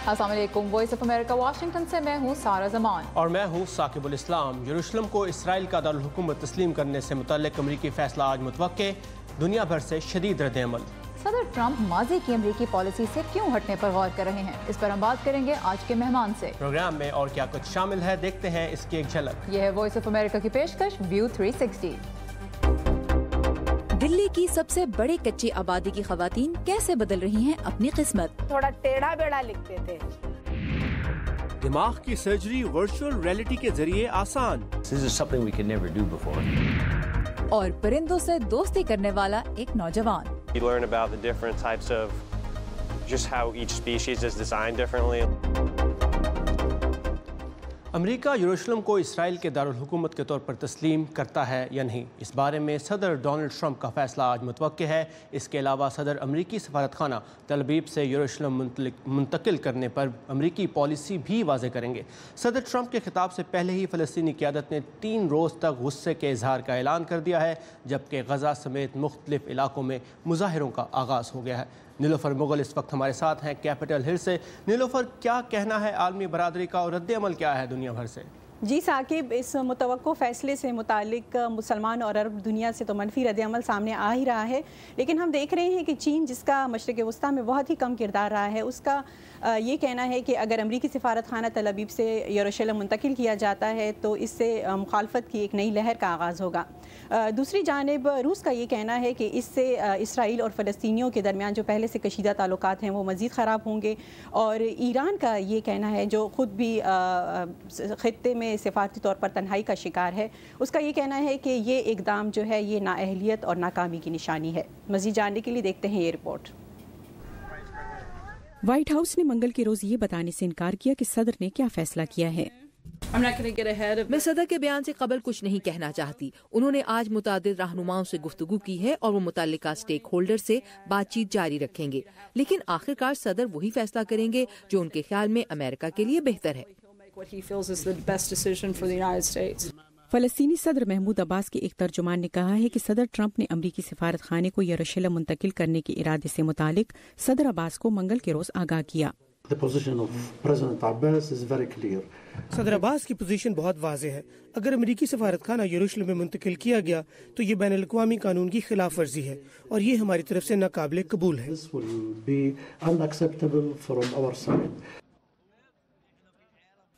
अस्सलाम वालेकुम, voice of America Washington से मैं हूँ सारा जमान और मैं हूँ साकिबुल इस्लाम। यरूशलेम को इसराइल का दारुल हुकूमत तस्लीम करने से मुतल्लिक अमरीकी फैसला आज मुतवक्के, दुनिया भर से शदीद रद्द-ए-अमल। सदर ट्रंप माजी की अमरीकी पॉलिसी से क्यों हटने पर गौर कर रहे हैं, इस पर हम बात करेंगे आज के मेहमान से। प्रोग्राम में और क्या कुछ शामिल है, देखते हैं इसकी एक झलक। यह है वॉइस ऑफ अमेरिका की पेशकश व्यू 360। दिल्ली की सबसे बड़े कच्ची आबादी की खवातीन कैसे बदल रही हैं अपनी किस्मत। थोड़ा टेढ़ा बेड़ा लिखते थे। दिमाग की सर्जरी वर्चुअल रियलिटी के जरिए आसान। This is something we could never do before. और परिंदों से दोस्ती करने वाला एक नौजवान। You learn about the different types of just how each species is designed differently. America यरूशलेम को इसराइल के दारुल हुकूमत के तौर पर तस्लीम करता है या नहीं, इस बारे में सदर डोनाल्ड ट्रंप का फैसला आज मुतवक्के है। इसके अलावा सदर अमरीकी सफारतखाना तल अवीव से यरूशलेम मुंतकिल करने पर अमरीकी पॉलिसी भी वाज़े करेंगे। सदर ट्रंप के खिताब से पहले ही फ़लस्तीनी क़यादत ने 3 रोज़ तक गुस्से के इजहार का ऐलान कर दिया है, जबकि गज़ा समेत मुख्तलिफ इलाकों में मुज़ाहिरों का आगाज़ हो गया है। नीलोफर मुगल इस वक्त हमारे साथ हैं कैपिटल हिल से। नीलोफर, क्या कहना है आलमी बरादरी का और रद्द-ए-अमल क्या है दुनिया भर से? जी साकिब, इस मुतवक्को फ़ैसले से मुतालिक मुसलमान और अरब दुनिया से तो मनफी रद्द-ए-अमल सामने आ ही रहा है, लेकिन हम देख रहे हैं कि चीन, जिसका मशरिक़ वस्ता में बहुत ही कम किरदार रहा है, उसका ये कहना है कि अगर अमरीकी सिफारत खाना तल अवीव से यरूशलेम मुंतकिल किया जाता है तो इससे मुखालफत की एक नई लहर का आगाज़ होगा। दूसरी जानिब रूस का ये कहना है कि इससे इसराइल और फ़लस्तीनियों के दरमियान जो पहले से कशीदा ताल्लुकात हैं वो मज़ीद ख़राब होंगे। और ईरान का ये कहना है, जो ख़ुद भी ख़ित्ते में सिफारती तौर पर तन्हाई का शिकार है, उसका ये कहना है कि ये इक़दाम जो है ये नाअहलियत और नाकामी की निशानी है। मज़ीद जानने के लिए देखते हैं ये रिपोर्ट। व्हाइट हाउस ने मंगल के रोज ये बताने से इनकार किया कि सदर ने क्या फैसला किया है। मैं सदर के बयान से कबल कुछ नहीं कहना चाहती। उन्होंने आज मुतादिद रहनुमाओं से गुफ्तगू की है और वो मुतल्लिका स्टेक होल्डर से बातचीत जारी रखेंगे, लेकिन आखिरकार सदर वही फैसला करेंगे जो उनके ख्याल में अमेरिका के लिए बेहतर है। फ़लस्तीनी सदर महमूद अब्बास के एक तर्जुमान ने कहा है कि सदर ट्रंप ने अमरीकी सिफारत खाने को यरूशलेम मुंतकिल करने के इरादे से मुतालिक सदर अब्बास को मंगल के रोज आगाह किया। सदर अब्बास की पोजीशन बहुत वाज़ेह है। अगर अमरीकी सफारत खाना यरूशलेम में मुंतकिल किया गया तो ये बैन अल-अक़वामी कानून की खिलाफ वर्जी है और ये हमारी तरफ से नाकाबिले कबूल है।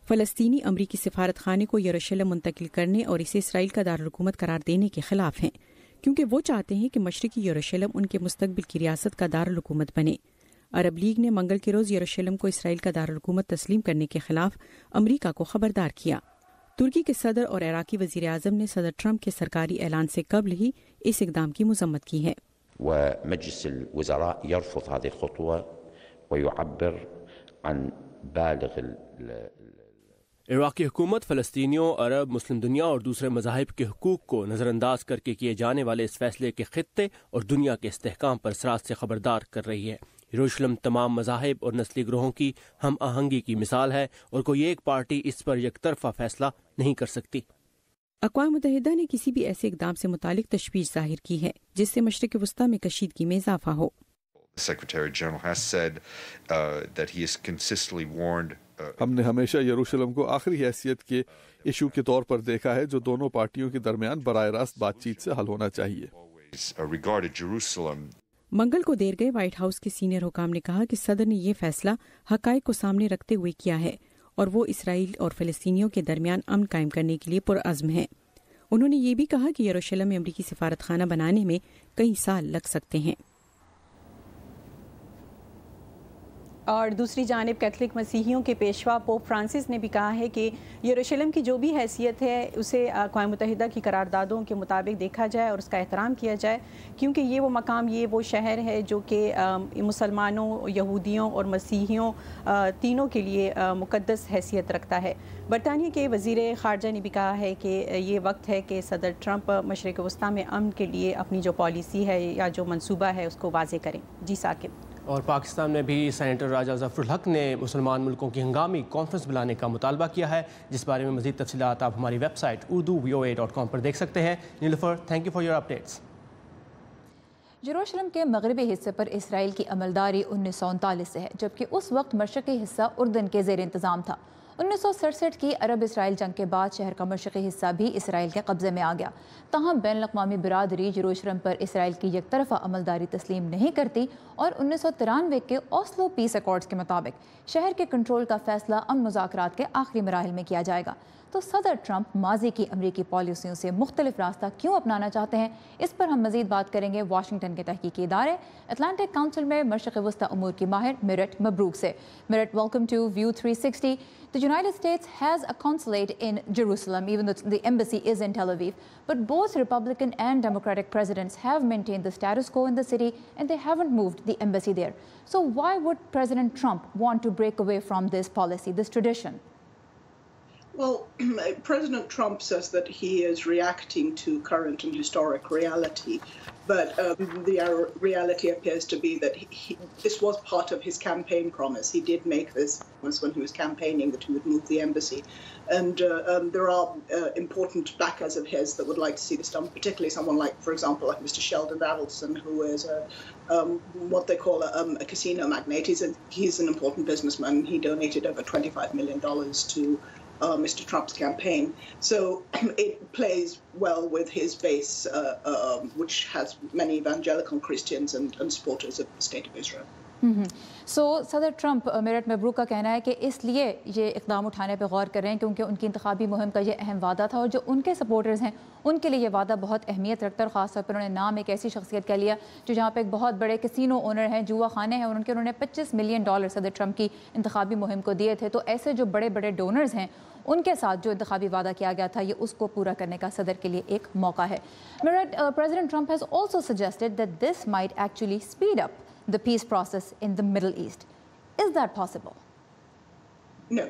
फ़लस्तीनी अमरीकी सिफारत खाने को यरूशलेम मुंतकिल करने और इसे इसराइल का दारुल हुकूमत करार देने के खिलाफ हैं, क्योंकि वो चाहते हैं कि मशरिकी यरूशलेम उनके मुस्तकबिल की रियासत का दारुल हुकूमत बने। अरब लीग ने मंगल के रोज यरूशलेम को इसराइल का दारुल हुकूमत तस्लीम करने के खिलाफ अमरीका को खबरदार किया। तुर्की के सदर और इराकी वज़ीर आज़म ने सदर ट्रंप के सरकारी ऐलान से कबल ही इस इक़दाम की मज़म्मत की है। इराक़ी हुकूमत फ़लस्तीनियों, अरब, मुस्लिम दुनिया और दूसरे मज़ाहिब के हुकूक को नज़रअंदाज करके किए जाने वाले इस फैसले के खित्ते और दुनिया के इस्तेहकाम पर सरासर से खबरदार कर रही है। यरूशलेम तमाम मज़ाहिब और नस्ली ग्रोहों की हम आहंगी की मिसाल है और कोई एक पार्टी इस पर यकतरफा फैसला नहीं कर सकती। अक़वाम मुत्तहिदा ने किसी भी ऐसे इक़दाम से मुतालिक तशवीश ज़ाहिर की है जिससे मशरिक़ वस्ता में कशीदगी में इजाफा हो। हमने हमेशा यरूशलेम को आखिरी हैसियत के इशू के तौर पर देखा है जो दोनों पार्टियों के दरमियान बराह रास्त बातचीत से हल होना चाहिए। मंगल को देर गए व्हाइट हाउस के सीनियर हुकाम ने कहा कि सदर ने ये फैसला हक़ाइक़ को सामने रखते हुए किया है और वो इसराइल और फ़लस्तीनियों के दरमियान अमन कायम करने के लिए पुरअज़्म है। उन्होंने ये भी कहा कि यरूशलेम में अमरीकी सिफारत खाना बनाने में कई साल लग सकते हैं। और दूसरी जानिब कैथलिक मसीहियों के पेशवा पोप फ्रांसिस ने भी कहा है कि यरूशलेम की जो भी हैसियत है उसे अक़वाम मुत्तहिदा की करारदादों के मुताबिक देखा जाए और उसका एहतराम किया जाए, क्योंकि ये वो मकाम, ये वो शहर है जो कि मुसलमानों, यहूदियों और मसीहियों तीनों के लिए मुक़द्दस हैसियत रखता है। बरतानिया के वज़ीर ख़ारजा ने भी कहा है कि ये वक्त है कि सदर ट्रंप मशरिक़ वस्ता में अमन के लिए अपनी जो पॉलिसी है या जो मंसूबा है उसको वाज़े करें। जी साकिब। और पाकिस्तान में भी सेनेटर राजा ज़फ़रुल हक ने मुसलमान मुल्कों की हंगामी कॉन्फ्रेंस बुलाने का मुतालबा किया है, जिस बारे में मज़ीद तफ़सीलात आप हमारी वेबसाइट urduvoa.com पर देख सकते हैं। Nilufar, thank you for your updates. यरूशलेम के मगरबी हिस्से पर इसराइल की अमलदारी 1939 से है, जबकि उस वक्त मशरक़ी हिस्सा उर्दन के ज़ेर इंतज़ाम था। 1967 की अरब इसराइल जंग के बाद शहर का मशरक़ी हिस्सा भी इसराइल के कब्ज़े में आ गया। ताहम बैनुल-अक़वामी बिरादरी यरूशलेम पर इसराइल की एकतरफ़ा अमलदारी तस्लीम नहीं करती और 1993 के ओस्लो पीस अकॉर्ड्स के मुताबिक शहर के कंट्रोल का फैसला अमन मुज़ाकरात के आखिरी मराहिल में किया जाएगा। तो सदर ट्रंप माजी की अमरीकी पॉलिसियों से मुख्तलिफ रास्ता क्यों अपनाना चाहते हैं, इस पर हम मज़ीद बात करेंगे वाशिंगटन के तहकीकी इदारे अटलांटिक काउंसिल में मशरक़ वस्ता उमूर की माहिर मिरट मबरूक से। Mirat, welcome to view 360। The United States has a consulate in Jerusalem, even though the embassy is in Tel Aviv. But both Republican and Democratic presidents have maintained the status quo in the city, and they haven't moved the embassy there. So why would President Trump want to break away from this policy, this tradition? Well, President Trump says that he is reacting to current and historic reality, but the reality appears to be that this was part of his campaign promise. He did make this promise when he was campaigning that he would move the embassy. And there are important backers of his that would like to see this done, particularly someone like, for example, like Mr. Sheldon Adelson, who is what they call a casino magnate. He's an important businessman. He donated over $25 million to Mr. Trump's campaign. So it plays well with his base, which has many evangelical Christians and supporters of the State of Israel. सो सदर Trump muriate Mabrook का कहना है कि इसलिए ये इक़दाम उठाने पर गौर कर रहे हैं क्योंकि उनकी इंतखाबी मुहिम का ये अहम वादा था और जो उनके सपोर्टर्स हैं उनके लिए ये वादा बहुत अहमियत रखता है। और ख़ास तौर पर उन्होंने नाम एक ऐसी शख्सियत का लिया जो जहाँ पे एक बहुत बड़े कैसीनो ओनर हैं, जुआ खाने हैं, और उन्होंने $25 मिलियन सदर ट्रंप की इंतखाबी मुहिम को दिए थे। तो ऐसे जो बड़े बड़े डोनर्स हैं उनके साथ जो इंतखाबी वादा किया गया था ये उसको पूरा करने का सदर के लिए एक मौका है। President Trump has also suggested that this might actually speed up the peace process in the Middle East. Is that possible? No,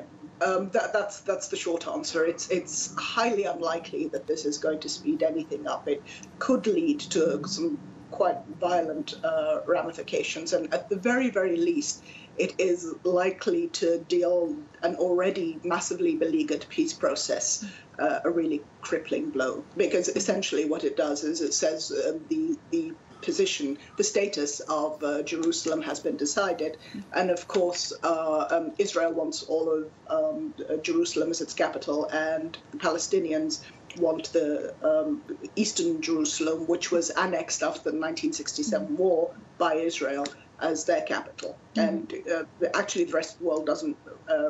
that's the short answer. It's highly unlikely that this is going to speed anything up. It could lead to some quite violent ramifications, and at the very, very least, it is likely to deal an already massively beleaguered peace process a really crippling blow. Because essentially what it does is it says the position, the status of Jerusalem has been decided, and of course Israel wants all of Jerusalem as its capital, and the Palestinians want the eastern Jerusalem, which was annexed after the 1967 war by Israel, as their capital. And actually the rest of the world doesn't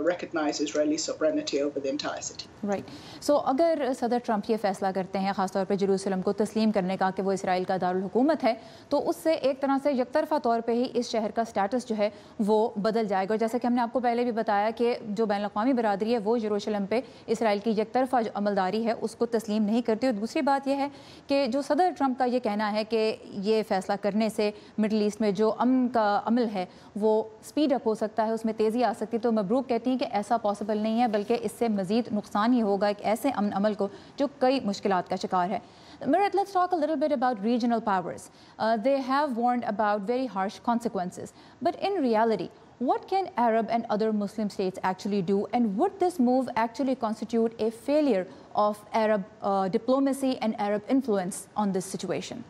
recognize Israeli sovereignty over the entire city. Right. So अगर सदर Trump ये फैसला करते हैं ख़ासतौर पे Jerusalem को तस्लीम करने का कि वो इसराइल का दारुल हुकूमत है, तो उससे एक तरह से यकतरफ़ा तौर पे ही इस शहर का स्टेटस जो है वो बदल जाएगा। और जैसे कि हमने आपको पहले भी बताया कि जो बैनुल-अक़वामी बिरादरी है वो जेरूसलम पे इसराइल की यकतरफ़ा जो अमलदारी है उसको तस्लीम नहीं करती। और दूसरी बात यह है कि जो सदर ट्रंप का ये कहना है कि ये फ़ैसला करने से मिडल ईस्ट में जो अमन का अमल है वो स्पीड अप हो सकता है, उसमें तेज़ी आ सकती है। तो मबरूक कहती हैं कि ऐसा पॉसिबल नहीं है, बल्कि इससे मज़ीद नुकसान ही होगा एक ऐसे अमन अमल को जो कई मुश्किलात का शिकार है। Mirat, let's talk a little bit about regional powers. They have warned about very harsh consequences. But in reality, what can Arab and other Muslim states actually do? And would this move actually constitute a failure of Arab diplomacy and Arab influence on this situation?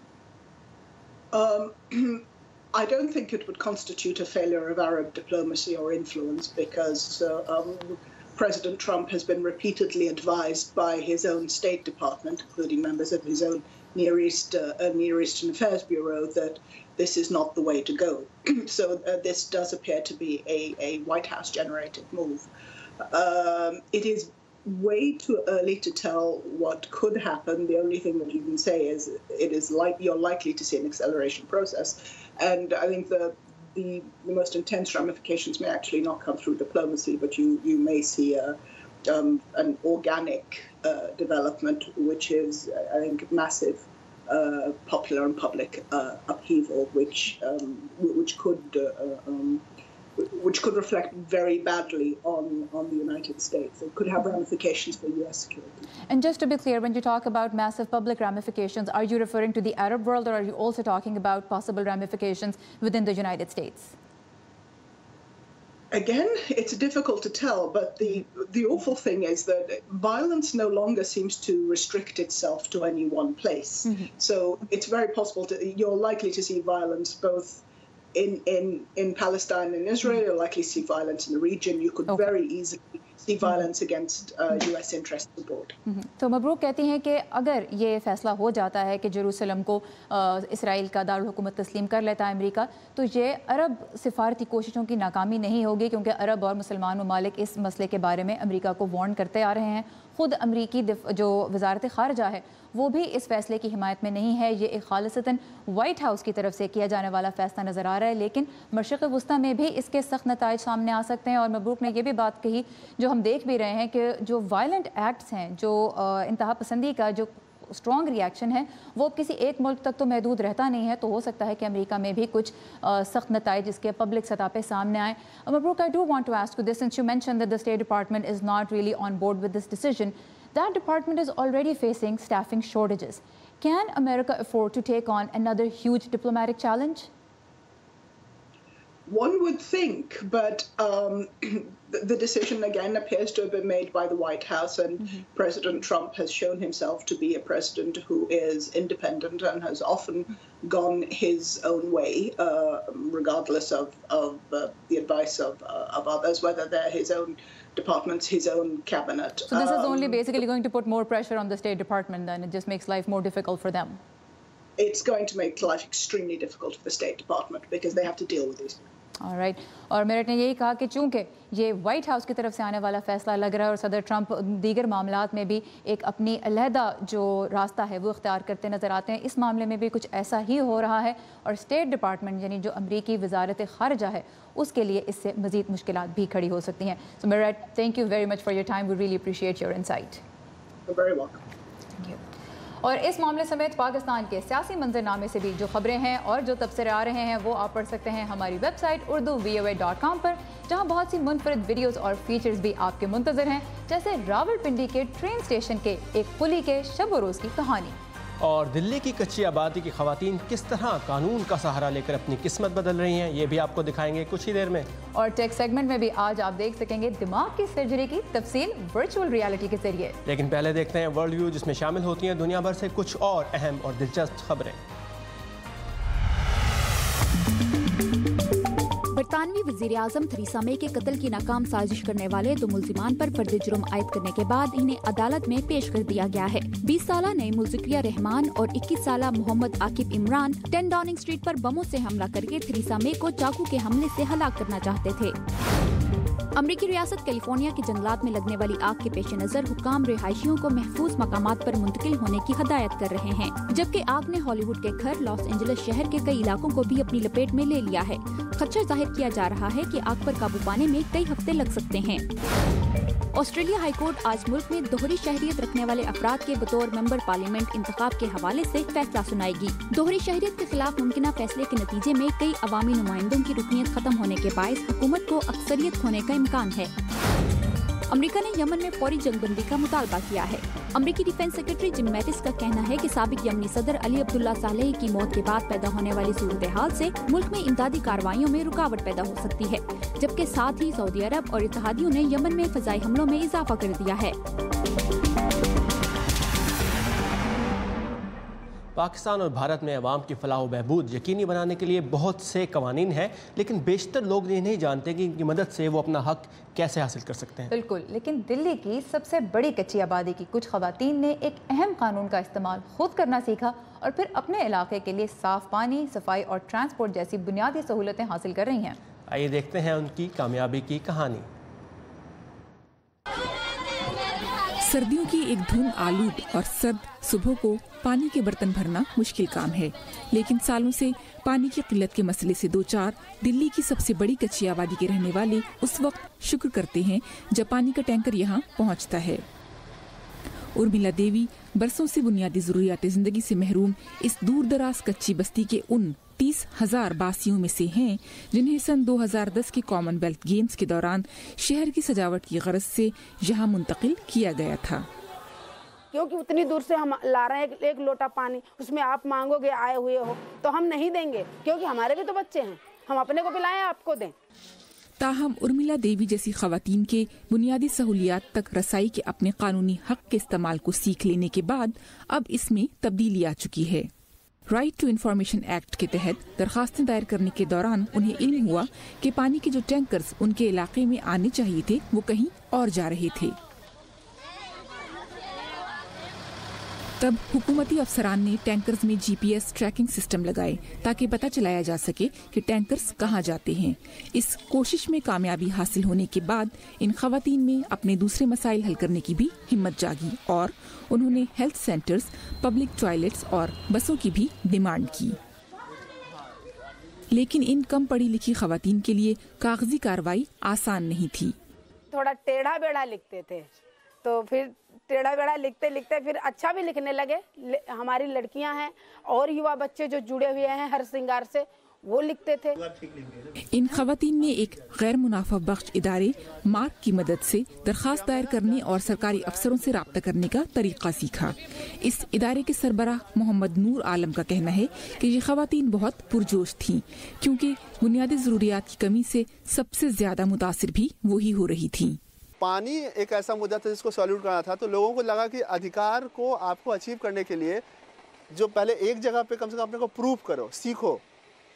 I don't think it would constitute a failure of Arab diplomacy or influence, because President Trump has been repeatedly advised by his own State Department, including members of his own Near Eastern Affairs Bureau, that this is not the way to go. So this does appear to be a White House-generated move. It is way too early to tell what could happen. The only thing that you can say is you're likely to see an acceleration process. And I think the most intense ramifications may actually not come through diplomacy, but you may see an organic development, which is, I think, massive popular and public upheaval, which could reflect very badly on the United States. It could have ramifications for U.S. security. And just to be clear, when you talk about massive public ramifications, are you referring to the Arab world, or are you also talking about possible ramifications within the United States? Again, it's difficult to tell, but the awful thing is that violence no longer seems to restrict itself to any one place. So it's very possible you're likely to see violence both in Palestine and Israel. You're likely to see violence in the region. You could very easily see violence against US interests abroad. तो Mabrook कहती हैं कि अगर ये फैसला हो जाता है कि जेरूसलम को इसराइल का दारुल हुकूमत तस्लीम कर लेता है अमेरिका, तो ये अरब सिफारती कोशिशों की नाकामी नहीं होगी, क्योंकि अरब और मुसलमान ममालिक इस मसले के बारे में अमेरिका को वार्न करते आ रहे हैं। ख़ुद अमरीकी जो वजारत ख़ारजा है वो भी इस फैसले की हिमायत में नहीं है। ये एक खालिसतन वाइट हाउस की तरफ से किया जाने वाला फ़ैसला नज़र आ रहा है, लेकिन मशरिक़ वस्ता में भी इसके सख्त नताइज सामने आ सकते हैं। और मबरूक ने यह भी बात कही, जो हम देख भी रहे हैं, कि जो वायलेंट एक्ट्स हैं, जो इंतहा पसंदी का जो स्ट्रॉन्ग रिएक्शन है, वो किसी एक मुल्क तक तो महदूद रहता नहीं है। तो हो सकता है कि अमेरिका में भी कुछ सख्त नताइज इसके पब्लिक सतह पे सामने आए। Mabrouk, I do want to ask you this, since you mention that the state department is not really on board with this decision, that department is already facing staffing shortages. Can America afford to take on another huge diplomatic challenge? One would think, but the decision again appears to have been made by the White House, and President Trump has shown himself to be a president who is independent and has often gone his own way, regardless of the advice of others, whether they're his own departments, his own cabinet. So this is only basically going to put more pressure on the State Department, then it just makes life more difficult for them. It's going to make life extremely difficult for the State Department because they have to deal with these. All right. और मेरठ ने यही कहा कि चूंकि ये white house की तरफ से आने वाला फैसला लग रहा है और सदर ट्रंप दीगर मामलात में भी एक अपनी अलहदा जो रास्ता है वो इख्तियार करते नज़र आते हैं, इस मामले में भी कुछ ऐसा ही हो रहा है। और स्टेट डिपार्टमेंट यानी जो अमरीकी वजारत ख़ारजा है उसके लिए इससे मज़ीद मुश्किलात भी खड़ी हो सकती हैं। So Meerut, thank you very much for your time, we really appreciate your insight. Thank you. और इस मामले समेत पाकिस्तान के सियासी मंजरनामे से भी जो खबरें हैं और जो तबसरे आ रहे हैं वो आप पढ़ सकते हैं हमारी वेबसाइट urduvoa.com पर, जहां बहुत सी मुनफरिद वीडियोस और फीचर्स भी आपके मुंतज़र हैं, जैसे रावलपिंडी के ट्रेन स्टेशन के एक पुली के शब रोज़ की कहानी, और दिल्ली की कच्ची आबादी की ख़वातीन किस तरह कानून का सहारा लेकर अपनी किस्मत बदल रही हैं, ये भी आपको दिखाएंगे कुछ ही देर में। और टेक सेगमेंट में भी आज आप देख सकेंगे दिमाग की सर्जरी की तफसील वर्चुअल रियलिटी के जरिए। लेकिन पहले देखते हैं वर्ल्ड व्यू, जिसमें शामिल होती हैं दुनिया भर से कुछ और अहम और दिलचस्प खबरें। बरतानवी वज़ीर आज़म थेरेसा मे के कत्ल की नाकाम साजिश करने वाले 2 मुल्जिमान पर फर्द जुर्म आयद करने के बाद इन्हें अदालत में पेश कर दिया गया है। 20 साला नईमुल ज़िक्रिया रहमान और 21 साला मोहम्मद आकिब इमरान 10 डाउनिंग स्ट्रीट पर बमों से हमला करके थेरेसा मे को चाकू के हमले से हलाक करना चाहते थे। अमरीकी रियासत कैलिफोर्निया के जंगलात में लगने वाली आग के पेश नज़र हुक्काम रिहायशियों को महफूज मकामात पर मुंतकिल होने की हदायत कर रहे हैं, जबकि आग ने हॉलीवुड के घर लॉस एंजलिस शहर के कई इलाकों को भी अपनी लपेट में ले लिया है। खदशा जाहिर किया जा रहा है कि आग पर काबू पाने में कई हफ्ते लग सकते हैं। ऑस्ट्रेलिया हाई कोर्ट आज मुल्क में दोहरी शहरियत रखने वाले अफराद के बतौर मेंबर पार्लियामेंट इंतखाब के हवाले से फैसला सुनाएगी। दोहरी शहरियत के खिलाफ मुमकिना फैसले के नतीजे में कई अवामी नुमाइंदों की रुकनियत खत्म होने के बायस हुकूमत को अक्सरियत होने का इम्कान है। अमेरिका ने यमन में फौरी जंगबंदी का मुतालबा किया है। अमेरिकी डिफेंस सेक्रेटरी जिम मैटिस का कहना है कि साबिक यमनी सदर अली अब्दुल्ला सालेह की मौत के बाद पैदा होने वाली सूरत हाल से मुल्क में इमदादी कार्रवाइयों में रुकावट पैदा हो सकती है, जबकि साथ ही सऊदी अरब और इत्तेहादियों ने यमन में फ़ज़ाई हमलों में इजाफा कर दिया है। पाकिस्तान और भारत में अवाम की फलाह बहबूद यकीनी बनाने के लिए बहुत से कवानीन हैं, लेकिन बेशतर लोग ये नहीं जानते कि इनकी मदद से वो अपना हक कैसे हासिल कर सकते हैं। बिल्कुल, लेकिन दिल्ली की सबसे बड़ी कच्ची आबादी की कुछ खवातीन ने एक अहम कानून का इस्तेमाल खुद करना सीखा और फिर अपने इलाके के लिए साफ पानी, सफाई और ट्रांसपोर्ट जैसी बुनियादी सहूलतें हासिल कर रही हैं। आइए देखते हैं उनकी कामयाबी की कहानी। सर्दियों की एक धुंध आलूद और सर्द सुबह को पानी के बर्तन भरना मुश्किल काम है, लेकिन सालों से पानी की किल्लत के मसले से दो चार दिल्ली की सबसे बड़ी कच्ची आबादी के रहने वाले उस वक्त शुक्र करते हैं जब पानी का टैंकर यहाँ पहुँचता है। उर्मिला देवी बरसों से बुनियादी जरूरियात जिंदगी से महरूम इस दूर दराज कच्ची बस्ती के उन 30,000 बासियों में से हैं जिन्हें सन 2010 के कॉमनवेल्थ गेम्स के दौरान शहर की सजावट की गरज से यहाँ मुंतकिल किया गया था। क्योंकि उतनी दूर से हम ला रहे हैं एक लोटा पानी, उसमें आप मांगोगे आए हुए हो तो हम नहीं देंगे, क्योंकि हमारे भी तो बच्चे हैं, हम अपने को पिलाएं आपको दें। ताहम उर्मिला देवी जैसी खवातीन के बुनियादी सहूलियात तक रसाई के अपने कानूनी हक के इस्तेमाल को सीख लेने के बाद अब इसमें तब्दीली आ चुकी है। राइट टू इंफॉर्मेशन एक्ट के तहत दरखास्तें दायर करने के दौरान उन्हें इल्म हुआ कि पानी के जो टैंकर्स उनके इलाके में आने चाहिए थे वो कहीं और जा रहे थे। तब हुकूमती अफसरान ने टैंकर्स में GPS ट्रैकिंग सिस्टम लगाए ताकि पता चलाया जा सके कि टैंकर्स कहाँ जाते हैं। इस कोशिश में कामयाबी हासिल होने के बाद इन खवातीन में अपने दूसरे मसाइल हल करने की भी हिम्मत जागी और उन्होंने हेल्थ सेंटर्स, पब्लिक टॉयलेट्स और बसों की भी डिमांड की। लेकिन इन कम पढ़ी लिखी खवातीन के लिए कागजी कार्रवाई आसान नहीं थी। थोड़ा टेढ़ा बेड़ा लिखते थे, तो फिर टेढ़ा बेड़ा लिखते लिखते फिर अच्छा भी लिखने लगे। हमारी लड़कियां हैं और युवा बच्चे जो जुड़े हुए हैं हर श्रृंगार से, वो लिखते थे। इन खवातीन ने एक गैर मुनाफा बख्श इदारे मार्क की मदद से दरखास्त दायर करने और सरकारी अफसरों से राब्ता करने का तरीका सीखा। इस इदारे के सरबराह मोहम्मद नूर आलम का कहना है कि ये खवातीन बहुत पुरजोश थीं, क्योंकि बुनियादी ज़रूरियात की कमी से सबसे ज्यादा मुतासिर भी वही हो रही थीं। पानी एक ऐसा मुद्दा था जिसको सॉल्यूट करना था, तो लोगों को लगा कि अधिकार को आपको अचीव करने के लिए जो पहले एक जगह पे कम से कम अपने को प्रूव करो, सीखो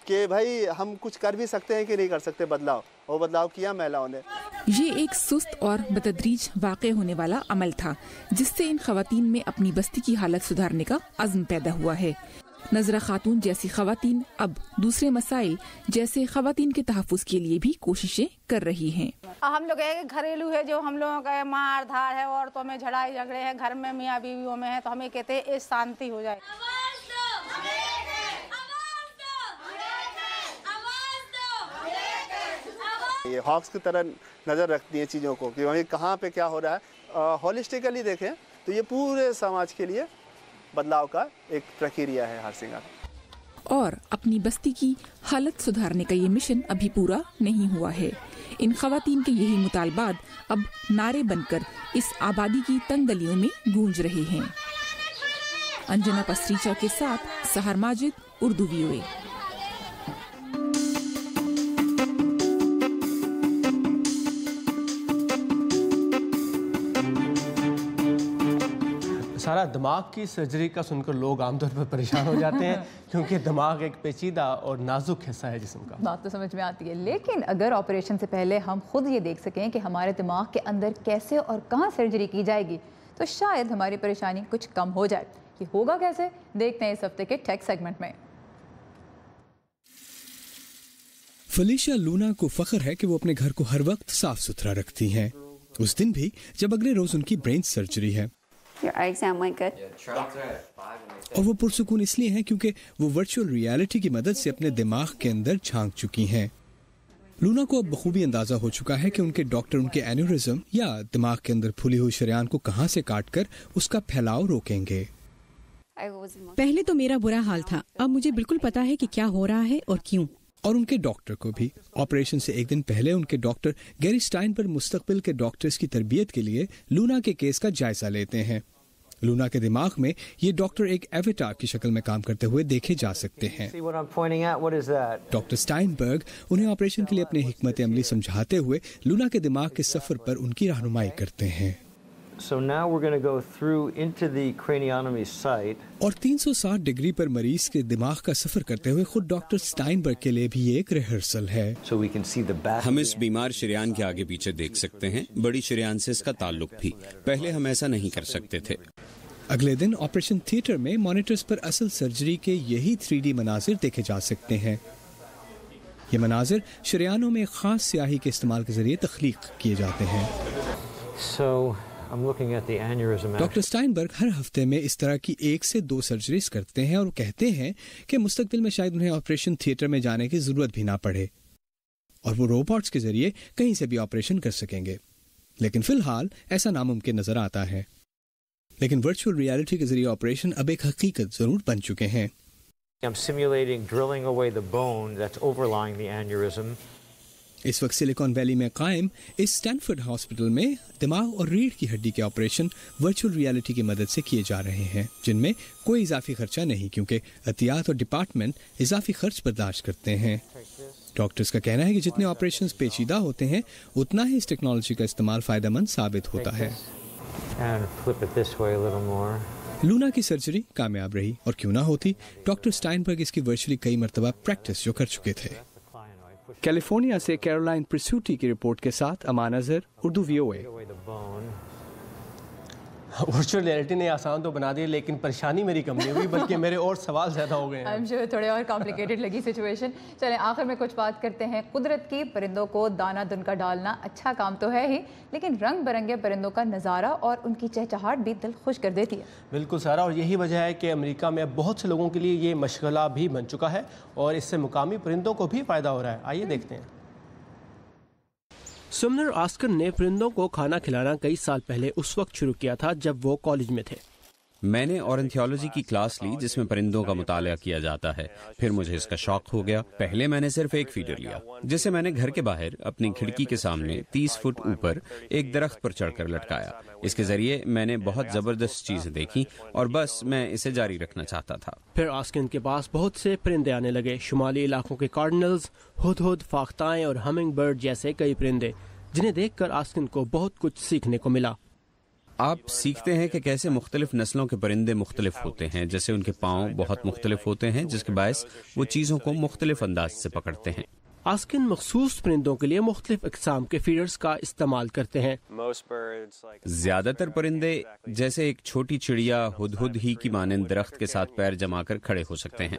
कि भाई हम कुछ कर भी सकते हैं कि नहीं कर सकते बदलाव, और बदलाव किया महिलाओं ने। ये एक सुस्त और बतदरीज वाक़े होने वाला अमल था जिससे इन खवातीन में अपनी बस्ती की हालत सुधारने का अज़्म पैदा हुआ है। नजरा खातून जैसी खवातीन अब दूसरे मसाइल जैसे खवातीन के तहफ़्फ़ुज़ के लिए भी कोशिशें कर रही हैं। हम लोग एक घरेलू है जो हम लोगों का मार धार है, औरतों में झड़ाई झगड़े हैं, घर में मियाँ बीवियों में है, तो हमें कहते हैं शांति हो जाए। ये हॉक्स की तरह नज़र रखती है चीज़ों को कि वहीं कहाँ पे क्या हो रहा है। होलिस्टिकली देखें तो ये पूरे समाज के लिए बदलाव का एक प्रक्रिया है हर सिंगार। और अपनी बस्ती की हालत सुधारने का ये मिशन अभी पूरा नहीं हुआ है। इन खवातीन के यही मुतालबात अब नारे बनकर इस आबादी की तंग गलियों में गूंज रहे हैं। अंजना पसरीचा के साथ सहर माजिद, उर्दू VOA। सारा दिमाग की सर्जरी का सुनकर लोग आमतौर पर परेशान हो जाते हैं क्योंकि दिमाग एक पेचीदा और नाजुक हिस्सा है जिस्म का। बात तो समझ में आती है, लेकिन अगर ऑपरेशन से पहले हम खुद ये देख सकें कि हमारे दिमाग के अंदर कैसे और कहाँ सर्जरी की जाएगी तो शायद हमारी परेशानी कुछ कम हो जाए। ये होगा कैसे, देखते हैं इस हफ्ते के टेक सेगमेंट में। फलिशिया लूना को फख्र है कि वो अपने घर को हर वक्त साफ सुथरा रखती हैं, उस दिन भी जब अगले रोज उनकी ब्रेन सर्जरी है। और वो पुरसुकून इसलिए हैं क्योंकि वो वर्चुअल रियलिटी की मदद से अपने दिमाग के अंदर झांक चुकी हैं। लूना को अब बखूबी अंदाजा हो चुका है कि उनके डॉक्टर उनके एन्यूरिज्म या दिमाग के अंदर फूली हुई शरेयान को कहां से काटकर उसका फैलाव रोकेंगे। पहले तो मेरा बुरा हाल था, अब मुझे बिल्कुल पता है कि क्या हो रहा है और क्यों। और उनके डॉक्टर को भी। ऑपरेशन से एक दिन पहले उनके डॉक्टर गैरी स्टाइनबर्ग मुस्तकबिल के डॉक्टर्स की तरबियत के लिए लूना के केस का जायजा लेते हैं। लूना के दिमाग में ये डॉक्टर एक एवेटार की शक्ल में काम करते हुए देखे जा सकते हैं। डॉक्टर स्टाइनबर्ग उन्हें ऑपरेशन के लिए अपनी हिकमत अमली समझाते हुए लूना के दिमाग के सफर पर उनकी रहनुमाई करते हैं। So now we're going to go through into the craniotomy site. और 360 डिग्री पर मरीज के दिमाग का सफर करते हुए खुद डॉक्टर स्टाइनबर्ग के लिए भी ये एक रिहर्सल है। So we can see the back. हम इस बीमार शरेयान के आगे पीछे देख सकते हैं, बड़ी शरेयान से इसका ताल्लुक भी। पहले हम ऐसा नहीं कर सकते थे। अगले दिन ऑपरेशन थिएटर में मॉनिटर्स पर असल सर्जरी के यही 3D मनाजिर देखे जा सकते हैं। ये मनाजिर शरेयानों में खास स्याही के इस्तेमाल के जरिए तख्लीक किए जाते हैं। डॉक्टर स्टाइनबर्ग हर हफ्ते में इस तरह की 1 से 2 सर्जरीज करते हैं और वो कहते हैं कि मुस्तकबिल में शायद उन्हें ऑपरेशन थिएटर में जाने की जरूरत भी ना पड़े और वो रोबोट्स के जरिए कहीं से भी ऑपरेशन कर सकेंगे। लेकिन फिलहाल ऐसा नामुमकिन नजर आता है। लेकिन वर्चुअल रियलिटी के जरिए ऑपरेशन अब एक हकीकत जरूर बन चुके हैं। I'm simulating drilling away the bone that's overlying the aneurysm. इस वक्त सिलिकॉन वैली में कायम इस स्टैनफोर्ड हॉस्पिटल में दिमाग और रीढ़ की हड्डी के ऑपरेशन वर्चुअल रियलिटी की मदद से किए जा रहे हैं, जिनमें कोई इजाफी खर्चा नहीं क्योंकि एहतियात और डिपार्टमेंट इजाफी खर्च बर्दाश्त करते हैं। डॉक्टर्स का कहना है कि जितने ऑपरेशंस पेचीदा होते हैं उतना ही इस टेक्नोलॉजी का इस्तेमाल फायदेमंद साबित होता है। लूना की सर्जरी कामयाब रही और क्यों ना होती, डॉक्टर स्टाइनबर्ग इसकी वर्चुअली कई मरतबा प्रैक्टिस जो कर चुके थे। कैलिफोर्निया से कैरोलाइन प्रिसूटी की रिपोर्ट के साथ Aman Azhar, Urdu VOA। Virtual reality ने आसान तो बना दी, लेकिन परेशानी मेरी कम नहीं हुई, बल्कि मेरे और सवाल ज़्यादा हो गए हैं। I'm sure थोड़े और कॉम्प्लिकेटेड लगी सिचुएशन। चलें आखिर में कुछ बात करते हैं कुदरत की। परिंदों को दाना दुनका डालना अच्छा काम तो है ही, लेकिन रंग बिरंगे परिंदों का नज़ारा और उनकी चहचहाट भी दिल खुश कर देती है। बिल्कुल सारा, और यही वजह है कि अमेरिका में अब बहुत से लोगों के लिए ये मशगला भी बन चुका है और इससे मुकामी परिंदों को भी फ़ायदा हो रहा है। आइए देखते हैं। सुमनर आस्कन ने परिंदों को खाना खिलाना कई साल पहले उस वक्त शुरू किया था जब वो कॉलेज में थे। मैंने ऑर्निथोलॉजी की क्लास ली जिसमें परिंदों का मुताला किया जाता है। फिर मुझे इसका शौक हो गया। पहले मैंने सिर्फ एक फीडर लिया जिसे मैंने घर के बाहर अपनी खिड़की के सामने 30 फुट ऊपर एक दरख्त पर चढ़कर लटकाया। इसके जरिए मैंने बहुत जबरदस्त चीजें देखी और बस मैं इसे जारी रखना चाहता था। फिर आस्किन के पास बहुत से परिंदे आने लगे। शुमाली इलाकों के कार्डिनल्स, हुदहुद, फाख्ताएं और हमिंग बर्ड जैसे कई परिंदे, जिन्हें देखकर आस्किन को बहुत कुछ सीखने को मिला। आप सीखते हैं कि कैसे मुख्तलिफ नस्लों के परिंदे मुख्तलिफ होते हैं, जैसे उनके पाँव बहुत मुख्तलिफ होते हैं जिसके बायस वो चीज़ों को मुख्तलिफ अंदाज से पकड़ते हैं। आस्किन मखसूस परिंदों के लिए मुख्तलिफ इकसाम के फीडर्स का इस्तेमाल करते हैं। ज्यादातर परिंदे जैसे एक छोटी चिड़िया हुदहुद ही की मानंद दरख्त के साथ पैर जमाकर खड़े हो सकते हैं।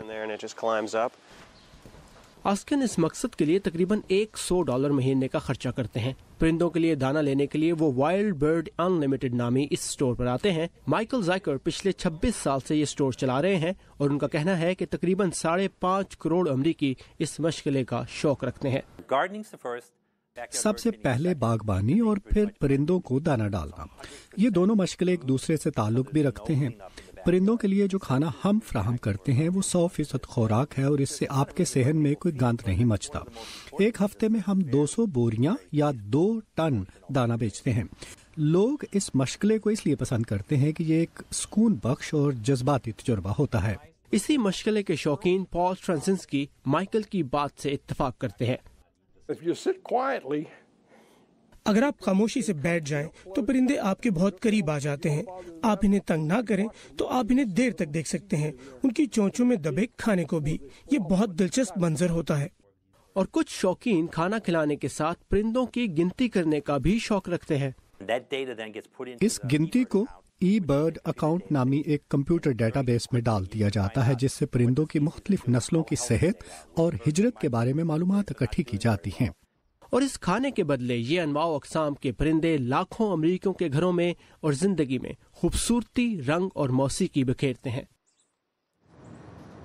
आस्किन इस मकसद के लिए तकरीबन $100 महीने का खर्चा करते हैं। परिंदों के लिए दाना लेने के लिए वो वाइल्ड बर्ड अनलिमिटेड नामी इस स्टोर पर आते हैं। माइकल जाइकर पिछले 26 साल से ये स्टोर चला रहे हैं और उनका कहना है कि तकरीबन 5.5 करोड़ अमरीकी इस मशगले का शौक रखते हैं। सबसे पहले बागबानी और फिर परिंदों को दाना डालना, ये दोनों मशगले एक दूसरे से ताल्लुक भी रखते हैं। परिंदों के लिए जो खाना हम फ्राहम करते हैं वो 100% खुराक है और इससे आपके सेहन में कोई गंद नहीं मचता। एक हफ्ते में हम 200 बोरियां या 2 टन दाना बेचते हैं। लोग इस मशगले को इसलिए पसंद करते हैं कि ये एक सुकून बख्श और जज्बाती तजुर्बा होता है। इसी मशगले के शौकीन पॉल ट्रांसिंस्की माइकल की बात से इत्तेफाक करते हैं। अगर आप खामोशी से बैठ जाएं तो परिंदे आपके बहुत करीब आ जाते हैं। आप इन्हें तंग ना करें तो आप इन्हें देर तक देख सकते हैं, उनकी चोंचों में दबे खाने को भी। ये बहुत दिलचस्प मंजर होता है। और कुछ शौकीन खाना खिलाने के साथ परिंदों की गिनती करने का भी शौक रखते हैं। इस गिनती को ई-बर्ड अकाउंट नामी एक कंप्यूटर डेटाबेस में डाल दिया जाता है जिससे परिंदों की मुख्तलिफ नस्लों की सेहत और हिजरत के बारे में मालूमात इकट्ठी की जाती हैं। और इस खाने के बदले ये अनवाओ अक़साम के परिंदे लाखों अमरीकियों के घरों में और जिंदगी में खूबसूरती, रंग और मौसीकी बिखेरते हैं।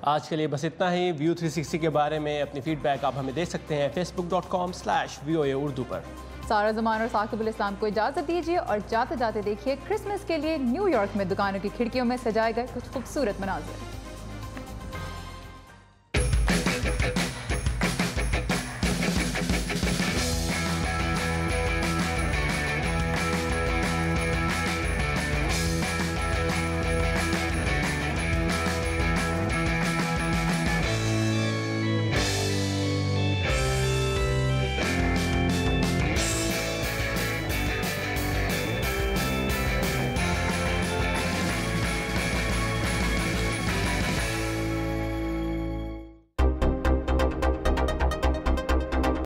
आज के लिए बस इतना ही। व्यू 360 के बारे में अपनी फीडबैक आप हमें दे सकते हैं facebook.com/VOA उर्दू पर। सारा ज़मान और साकिबुल इस्लाम को इजाज़त दीजिए और जाते जाते देखिए क्रिसमस के लिए न्यूयॉर्क में दुकानों की खिड़कियों में सजाए गए कुछ खूबसूरत मनाज़िर।